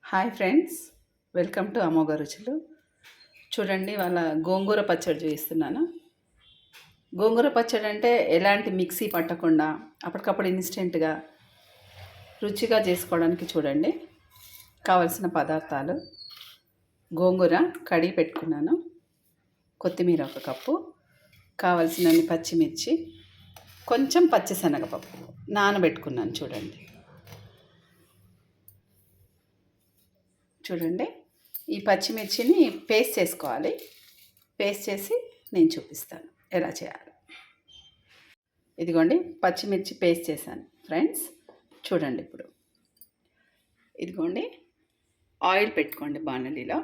Hi friends, welcome to Amogha రుచులు. చూడండి, వాళ్ళ గోంగూర పచ్చడి చేస్తున్నాను. గోంగూర పచ్చడి అంటే ఎలాంటి మిక్సీ పట్టకుండా అప్పటికప్పుడు ఇన్స్టెంట్గా రుచిగా చేసుకోవడానికి చూడండి. కావలసిన పదార్థాలు: గోంగూర కడిగి పెట్టుకున్నాను, కొత్తిమీర 1 కప్పు, కావలసినన్ని పచ్చిమిర్చి, కొంచెం పచ్చిశనగపప్పు నానబెట్టుకున్నాను. చూడండి, ఈ పచ్చిమిర్చిని పేస్ట్ చేసుకోవాలి. పేస్ట్ చేసి నేను చూపిస్తాను ఎలా చేయాలి. ఇదిగోండి, పచ్చిమిర్చి పేస్ట్ చేశాను ఫ్రెండ్స్. చూడండి, ఇప్పుడు ఇదిగోండి, ఆయిల్ పెట్టుకోండి బాణలిలో.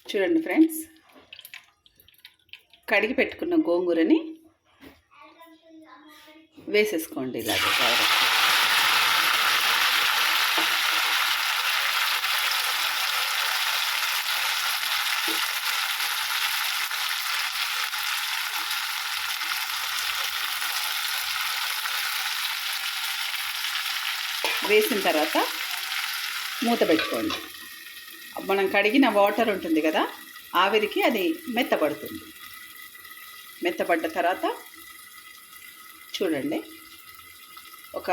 చూడండి ఫ్రెండ్స్, కడిగి పెట్టుకున్న గోంగూరని వేసేసుకోండి ఇలాగే డైరెక్ట్. వేసిన తర్వాత మూత పెట్టుకోండి. మనం కడిగిన వాటర్ ఉంటుంది కదా, ఆవిరికి అది మెత్తబడుతుంది. మెత్తబడ్డ తర్వాత చూడండి, ఒక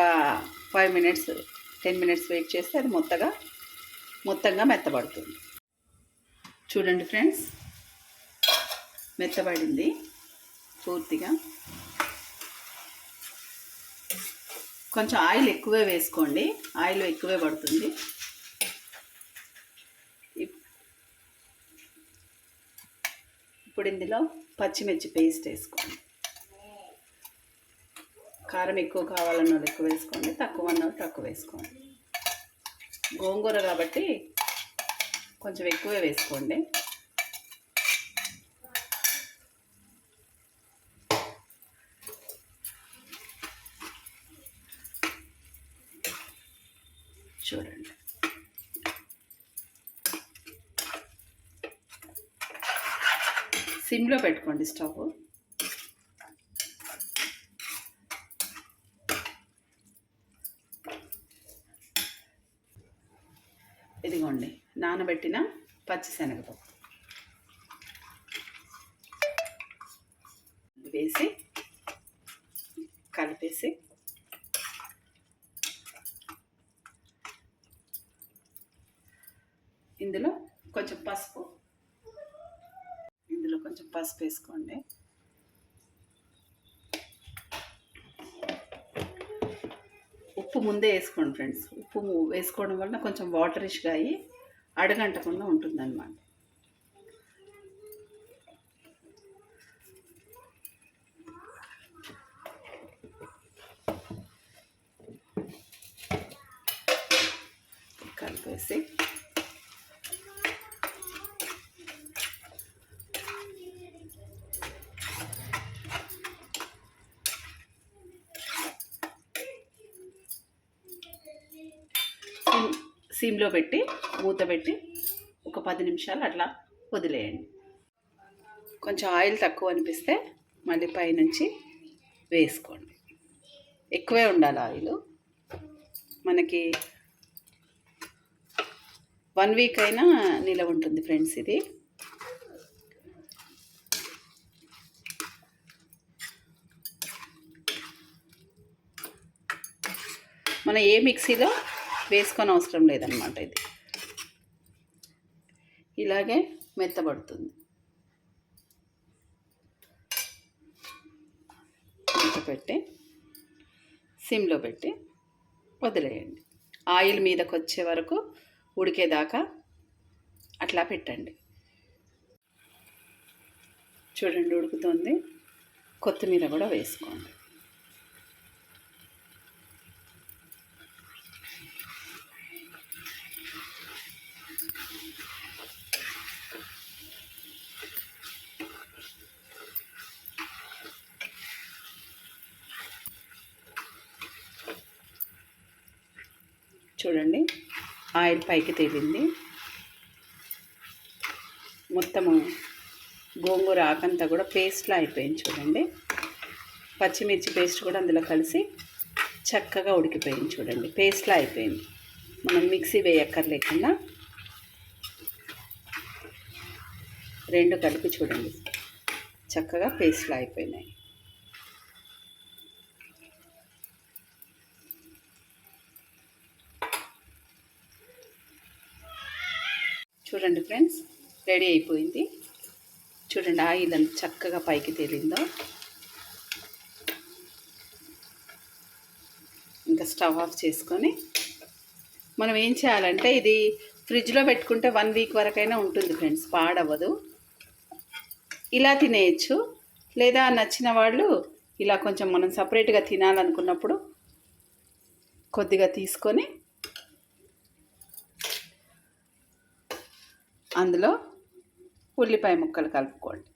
5 మినిట్స్ 10 మినిట్స్ వెయిట్ చేస్తే అది మొత్తంగా మెత్తబడుతుంది. చూడండి ఫ్రెండ్స్, మెత్తబడింది పూర్తిగా. కొంచెం ఆయిల్ ఎక్కువే వేసుకోండి, ఆయిల్ ఎక్కువే పడుతుంది. ఇప్పుడు ఇందులో పచ్చిమిర్చి పేస్ట్ వేసుకోండి. కారం ఎక్కువ కావాలన్న వాళ్ళు ఎక్కువ వేసుకోండి, తక్కువ అన్న వాళ్ళు తక్కువ వేసుకోండి. గోంగూర కాబట్టి కొంచెం ఎక్కువే వేసుకోండి. చూడండి, సిమ్లో పెట్టుకోండి స్టవ్. ఇదిగోండి, నానబెట్టిన పచ్చిశనగపప్పు వేసి కలిపేసి ఇందులో కొంచెం పసుపు వేసుకోండి. ఉప్పు ముందే వేసుకోండి ఫ్రెండ్స్. ఉప్పు వేసుకోవడం వల్ల కొంచెం వాటరిష్గా అయ్యి అడగంటకుండా ఉంటుందన్నమాట. కలిపేసి సిమ్లో పెట్టి మూత పెట్టి ఒక 10 నిమిషాలు అట్లా వదిలేయండి. కొంచెం ఆయిల్ తక్కువ అనిపిస్తే మళ్ళీ పైనుంచి వేసుకోండి. ఎక్కువే ఉండాలి ఆయిల్. మనకి 1 వీక్ అయినా నిలవ ఉంటుంది ఫ్రెండ్స్. ఇది మనం ఏ మిక్సీలో వేసుకొని అవసరం లేదన్నమాట. ఇది ఇలాగే మెత్తబడుతుంది. పెట్టి సిమ్లో పెట్టి వదిలేయండి. ఆయిల్ మీదకి వచ్చే వరకు ఉడికేదాకా అట్లా పెట్టండి. చూడండి, ఉడుకుతుంది. కొత్తిమీర కూడా వేసుకోండి. చూడండి, ఆయిల్ పైకి తేలింది. మొత్తము గోంగూర ఆకంతా కూడా పేస్ట్లా అయిపోయింది. చూడండి, పచ్చిమిర్చి పేస్ట్ కూడా అందులో కలిసి చక్కగా ఉడికిపోయింది చూడండి, పేస్ట్లా అయిపోయింది. మనం మిక్సీ వేయక్కర్లేకుండా రెండు కలిపి చూడండి, చక్కగా పేస్ట్లా అయిపోయినాయి. చూడండి ఫ్రెండ్స్, రెడీ అయిపోయింది. చూడండి ఆయిల్ అంత చక్కగా పైకి తేలిందో. ఇంకా స్టవ్ ఆఫ్ చేసుకొని మనం ఏం చేయాలంటే, ఇది ఫ్రిడ్జ్లో పెట్టుకుంటే 1 వీక్ వరకైనా ఉంటుంది ఫ్రెండ్స్, పాడవ్వదు. ఇలా తినేయచ్చు, లేదా నచ్చిన వాళ్ళు ఇలా కొంచెం మనం సపరేట్గా తినాలనుకున్నప్పుడు కొద్దిగా తీసుకొని అందులో ఉల్లిపాయ ముక్కలు కలుపుకోండి.